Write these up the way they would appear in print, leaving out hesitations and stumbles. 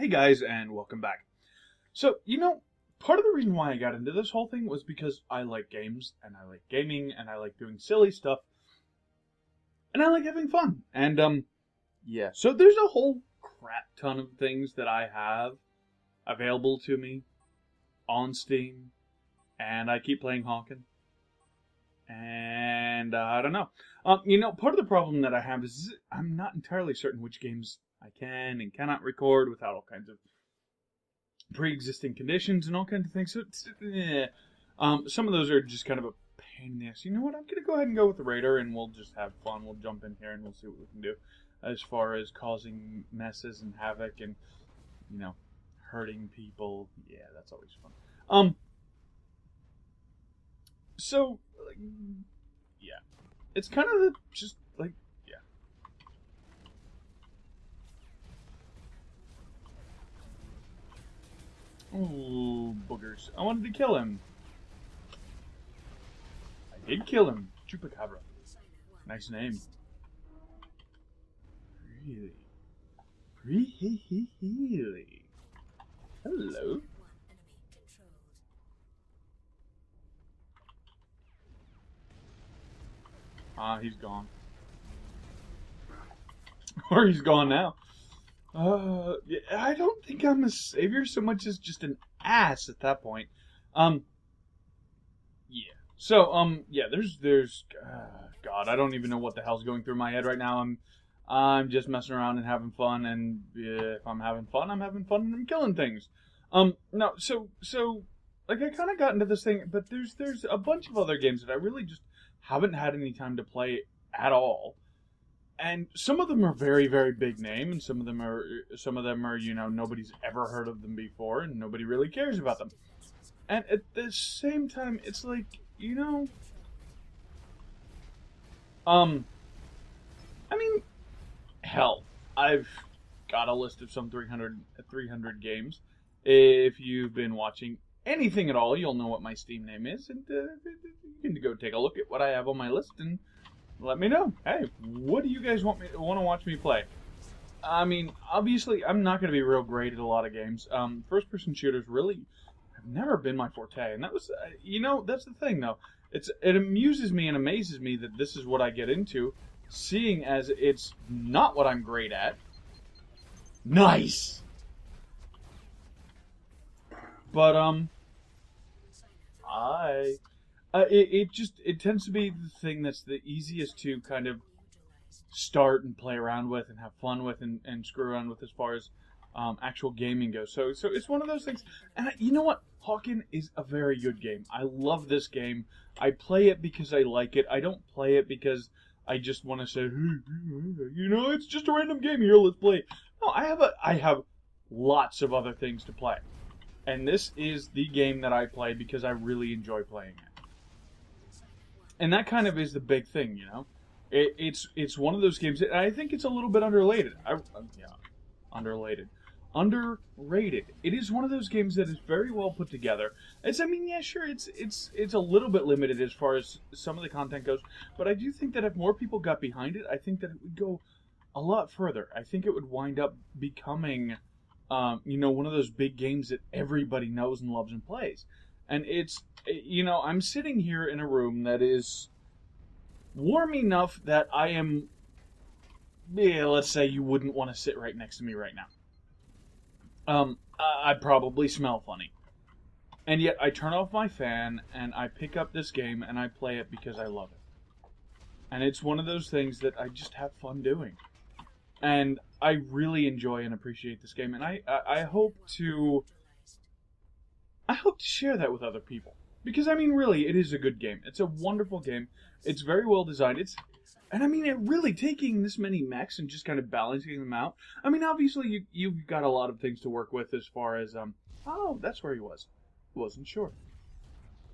Hey guys, and welcome back. So, part of the reason why I got into this whole thing was because I like games, and I like gaming, and I like doing silly stuff, and I like having fun. And, yeah. So there's a whole crap ton of things that I have available to me on Steam, and I keep playing Hawken. And, I don't know. Part of the problem that I have is I'm not entirely certain which games I can and cannot record without all kinds of pre-existing conditions and all kinds of things. So some of those are just kind of a pain in the ass. You know what? I'm going to go ahead and go with the Raider, and we'll just have fun. We'll jump in here and we'll see what we can do as far as causing messes and havoc and, hurting people. Yeah, that's always fun. So, yeah. It's kind of just like, yeah. Ooh, boogers. I wanted to kill him. I did kill him. Chupacabra. Nice name. Really? Really? Hello? He's gone. Or he's gone now. Yeah, I don't think I'm a savior so much as just an ass at that point. Yeah. So, yeah, there's, God, I don't even know what the hell's going through my head right now. I'm just messing around and having fun, and if I'm having fun, and I'm killing things. No, so, like, I kind of got into this thing, but there's a bunch of other games that I really just haven't had any time to play at all. And some of them are very, very big name, and some of them are, nobody's ever heard of them before, and nobody really cares about them. And at the same time, it's like, I mean, hell, I've got a list of some 300 games. If you've been watching anything at all, you'll know what my Steam name is, and you can go take a look at what I have on my list and let me know. Hey, what do you guys want to watch me play? I mean, obviously, I'm not going to be real great at a lot of games. First-person shooters really have never been my forte, and that was, that's the thing, though. It amuses me and amazes me that this is what I get into, seeing as it's not what I'm great at. Nice! But, it tends to be the thing that's the easiest to kind of start and play around with and have fun with and screw around with as far as actual gaming goes. So it's one of those things. And you know what? Hawken is a very good game. I love this game. I play it because I like it. I don't play it because I just want to say, hey, it's just a random game here, let's play. No, I have lots of other things to play. And this is the game that I play because I really enjoy playing it. And that kind of is the big thing, It's one of those games that I think it's a little bit underrated. Underrated. It is one of those games that is very well put together. It's a little bit limited as far as some of the content goes, but I do think that if more people got behind it, I think that it would go a lot further. I think it would wind up becoming one of those big games that everybody knows and loves and plays. And it's, I'm sitting here in a room that is warm enough that I am, let's say you wouldn't want to sit right next to me right now. I'd probably smell funny. And yet I turn off my fan and I pick up this game and I play it because I love it. And it's one of those things that I just have fun doing. And I really enjoy and appreciate this game, and I hope to share that with other people. Because, really, it is a good game. It's a wonderful game. It's very well designed. It really taking this many mechs and just kind of balancing them out. Obviously, you've got a lot of things to work with as far as, oh, that's where he was. Wasn't sure.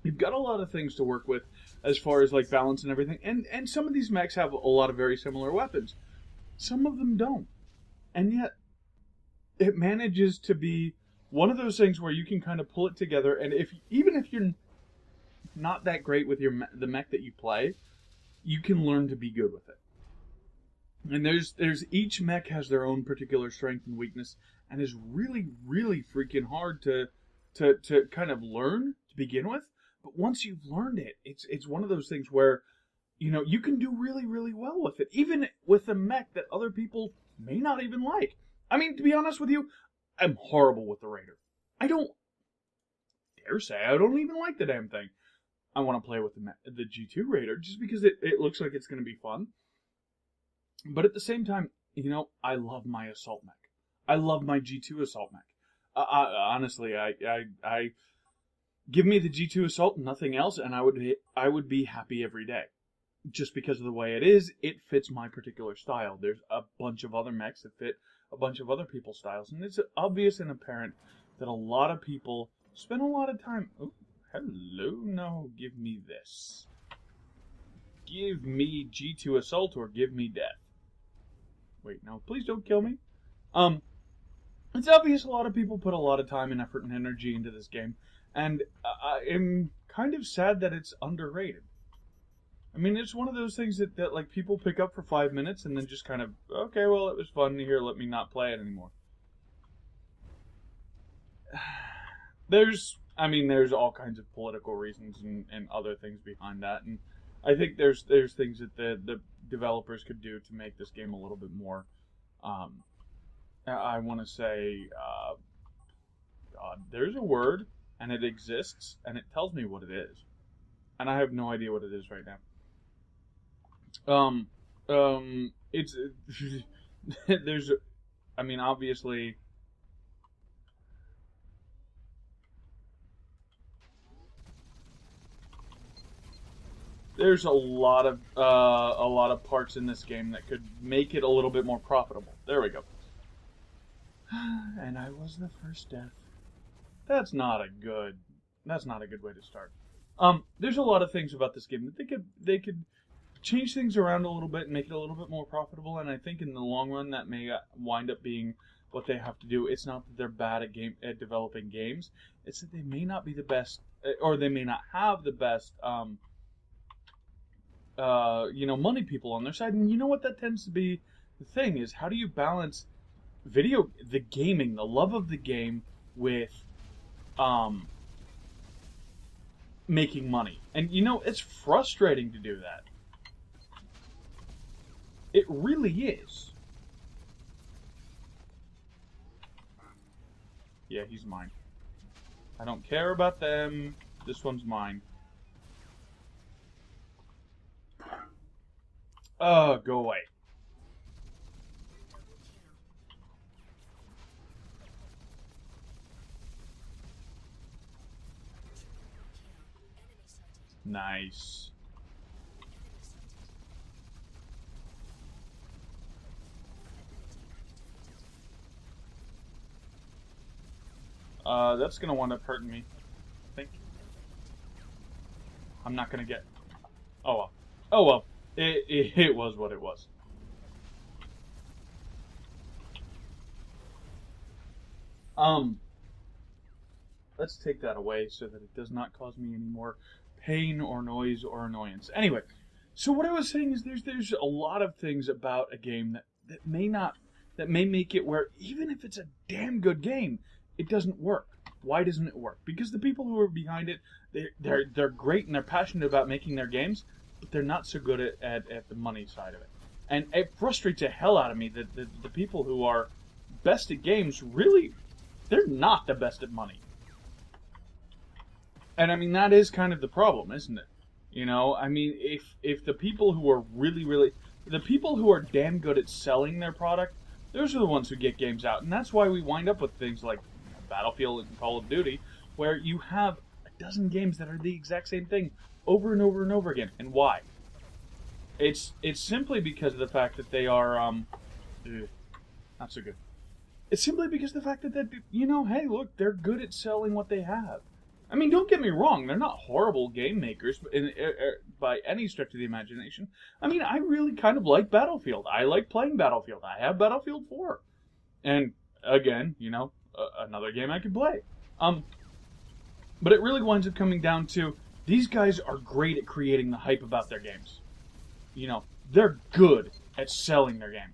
You've got a lot of things to work with as far as, like, balance and everything. And some of these mechs have a lot of very similar weapons. Some of them don't. And yet, it manages to be one of those things where you can kind of pull it together, and even if you're not that great with the mech that you play, you can learn to be good with it. And there's each mech has their own particular strength and weakness, and is really, really freaking hard to kind of learn to begin with. But once you've learned it, it's one of those things where, you can do really, really well with it, even with a mech that other people may not even like. I mean, to be honest with you, I'm horrible with the Raider. I don't dare say I don't even like the damn thing. I want to play with the G2 Raider just because it looks like it's going to be fun. But at the same time, I love my assault mech. I love my G2 assault mech. Honestly, I give me the G2 assault, nothing else, and I would be happy every day. Just because of the way it is, it fits my particular style. There's a bunch of other mechs that fit a bunch of other people's styles, and it's obvious and apparent that a lot of people spend a lot of time. Oh, hello, no, give me this. Give me G2 assault or give me death. Wait, no, please don't kill me. It's obvious a lot of people put a lot of time and effort and energy into this game, and I am kind of sad that it's underrated. I mean, it's one of those things that like people pick up for 5 minutes and then just kind of, okay, well, it was fun here, let me not play it anymore. There's all kinds of political reasons and other things behind that, and I think there's things that the developers could do to make this game a little bit more, I want to say, God, there's a word, and it exists, and it tells me what it is, and I have no idea what it is right now. It's, obviously, there's a lot of parts in this game that could make it a little bit more profitable. There we go. And I was the first death. That's not a good way to start. There's a lot of things about this game that they could change things around a little bit and make it a little bit more profitable, and I think in the long run that may wind up being what they have to do. It's not that they're bad at developing games. It's that they may not be the best, or they may not have the best money people on their side. And you know what that tends to be the thing is, how do you balance the gaming, the love of the game with making money? And it's frustrating to do that. It really is. Yeah, he's mine. I don't care about them. This one's mine. Oh, go away. Nice. That's gonna wind up hurting me, I think. I'm not gonna get... Oh well. Oh well. It was what it was. Let's take that away so that it does not cause me any more pain or noise or annoyance. Anyway, so what I was saying is there's a lot of things about a game that may make it where even if it's a damn good game, it doesn't work. Why doesn't it work? Because the people who are behind it, they're great and they're passionate about making their games, but they're not so good at the money side of it. And it frustrates the hell out of me that the people who are best at games, really, they're not the best at money. And I mean, that is kind of the problem, isn't it? If the people who are the people who are damn good at selling their product, those are the ones who get games out. And that's why we wind up with things like Battlefield and Call of Duty, where you have a dozen games that are the exact same thing over and over and over again. And why? It's simply because of the fact that they are not so good. It's simply because of the fact that hey, look, they're good at selling what they have. I mean, don't get me wrong, they're not horrible game makers by any stretch of the imagination. I mean, I really kind of like Battlefield. I like playing Battlefield. I have Battlefield 4. And again, another game I could play. But it really winds up coming down to, these guys are great at creating the hype about their games. They're good at selling their game.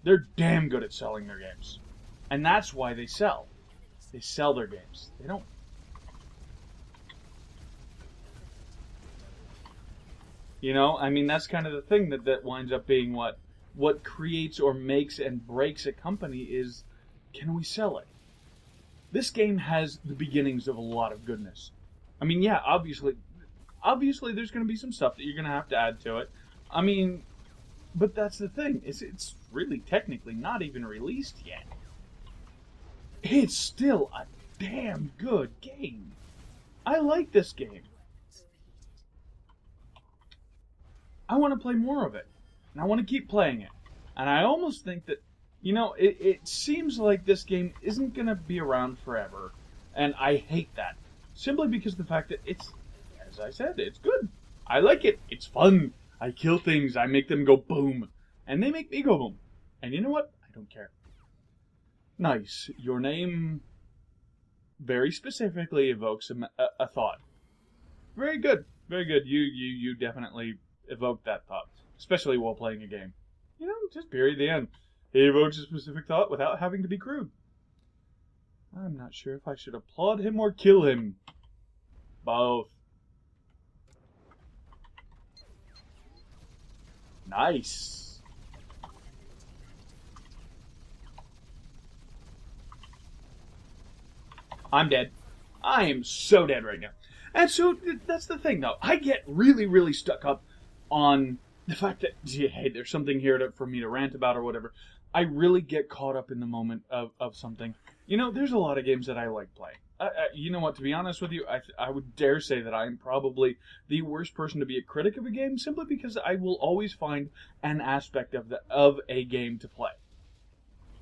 They're damn good at selling their games. And that's why they sell. They sell their games. They don't... You know, I mean, that's kind of the thing that winds up being what creates or makes and breaks a company is, can we sell it? This game has the beginnings of a lot of goodness. I mean, yeah, obviously there's going to be some stuff that you're going to have to add to it. I mean, but that's the thing. It's really technically not even released yet. It's still a damn good game. I like this game. I want to play more of it. And I want to keep playing it. And I almost think that, you know, it seems like this game isn't going to be around forever. And I hate that. Simply because of the fact that it's, as I said, it's good. I like it. It's fun. I kill things. I make them go boom. And they make me go boom. And you know what? I don't care. Nice. Your name very specifically evokes a thought. Very good. Very good. You definitely evoked that thought. Especially while playing a game. You know, just period the end. He evokes a specific thought without having to be crude. I'm not sure if I should applaud him or kill him. Both. Nice. I'm dead. I am so dead right now. And so that's the thing, though. I get really, really stuck up on the fact that, hey, there's something here for me to rant about or whatever. I really get caught up in the moment of something. You know, there's a lot of games that I like playing. You know what, to be honest with you, I would dare say that I'm probably the worst person to be a critic of a game, simply because I will always find an aspect of a game to play.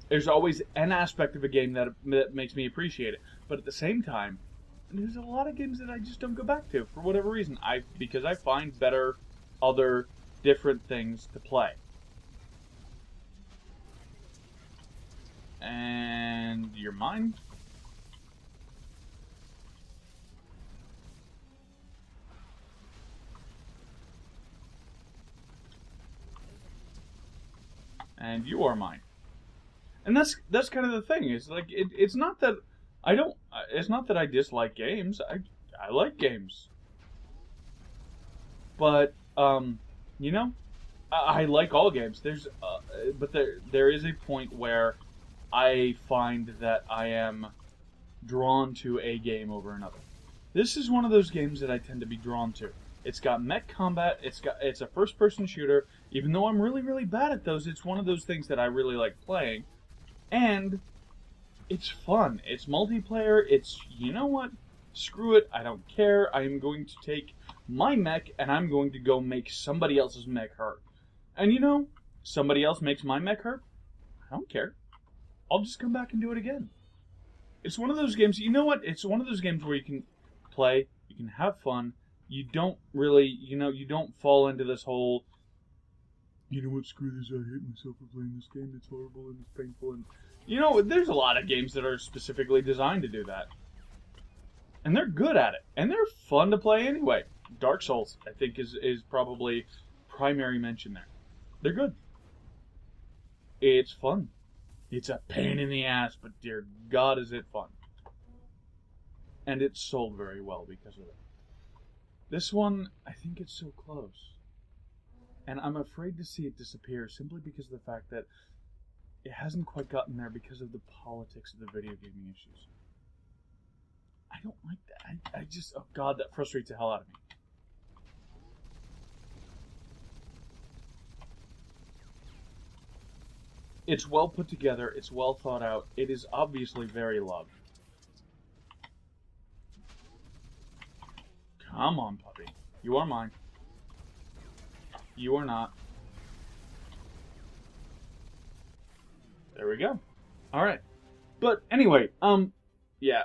There's always an aspect of a game that makes me appreciate it. But at the same time, there's a lot of games that I just don't go back to for whatever reason. Because I find better other different things to play. And you're mine? And you are mine. And that's kind of the thing. It's like it's not that I don't. It's not that I dislike games. I like games. But you know, I like all games. But there is a point where I find that I am drawn to a game over another. This is one of those games that I tend to be drawn to. It's got mech combat. It's a first-person shooter. Even though I'm really, really bad at those, it's one of those things that I really like playing. And it's fun. It's multiplayer. It's, you know what? Screw it. I don't care. I am going to take my mech and I'm going to go make somebody else's mech hurt. And you know, somebody else makes my mech hurt. I don't care. I'll just come back and do it again. It's one of those games, you know what? It's one of those games where you can play, you can have fun. You don't really, you don't fall into this whole, you know what, screw this, I hate myself for playing this game, it's horrible and it's painful. And you know, there's a lot of games that are specifically designed to do that. And they're good at it. And they're fun to play anyway. Dark Souls, I think, is probably primary mention there. They're good. It's fun. It's a pain in the ass, but dear God, is it fun. And it's sold very well because of it. This one, I think it's so close. And I'm afraid to see it disappear simply because of the fact that it hasn't quite gotten there because of the politics of the video gaming issues. I don't like that. I just, oh God, that frustrates the hell out of me. It's well put together. It's well thought out. It is obviously very loved. Come on, puppy. You are mine. You are not. There we go. Alright. But anyway, yeah,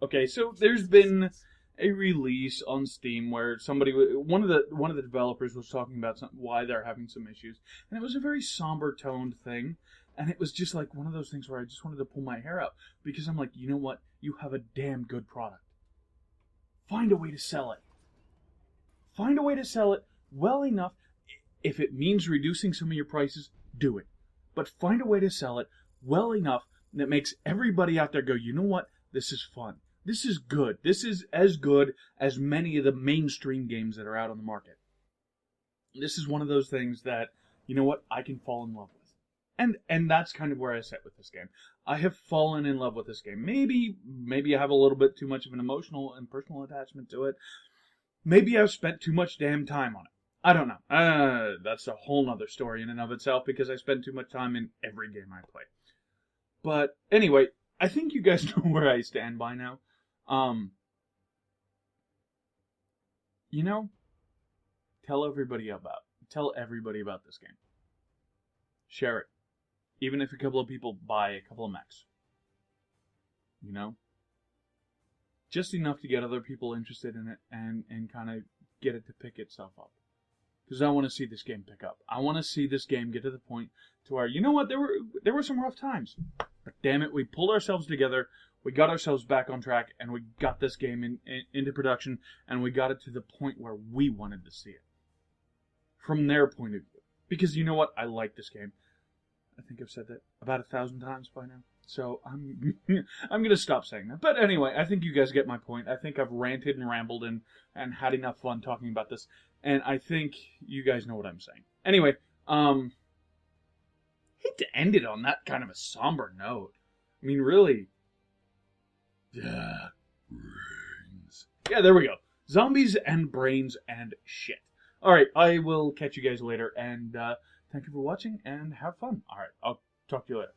okay, so there's been a release on Steam where one of the developers was talking about why they're having some issues, and it was a very somber toned thing, and it was just like one of those things where I just wanted to pull my hair out, because I'm like, you know what? You have a damn good product. Find a way to sell it. Find a way to sell it well enough. If it means reducing some of your prices, do it. but find a way to sell it well enough that makes everybody out there go, you know what? This is fun. This is good. This is as good as many of the mainstream games that are out on the market. This is one of those things that, you know what, I can fall in love with. And that's kind of where I sit with this game. I have fallen in love with this game. Maybe I have a little bit too much of an emotional and personal attachment to it. Maybe I've spent too much damn time on it. I don't know. That's a whole nother story in and of itself, because I spend too much time in every game I play. But anyway, I think you guys know where I stand by now. You know, tell everybody about this game. Share it. Even if a couple of people buy a couple of mechs. You know? Just enough to get other people interested in it and kind of get it to pick itself up. Because I want to see this game pick up. I want to see this game get to the point to where, you know what, there were some rough times. But damn it, we pulled ourselves together, we got ourselves back on track, and we got this game into production, and we got it to the point where we wanted to see it. From their point of view. Because you know what, I like this game. I think I've said that about 1,000 times by now. So I'm going to stop saying that. But anyway, I think you guys get my point. I think I've ranted and rambled and had enough fun talking about this. And I think you guys know what I'm saying. Anyway, hate to end it on that kind of a somber note. I mean, really. Brains. Yeah, there we go. Zombies and brains and shit. Alright, I will catch you guys later. And thank you for watching and have fun. Alright, I'll talk to you later.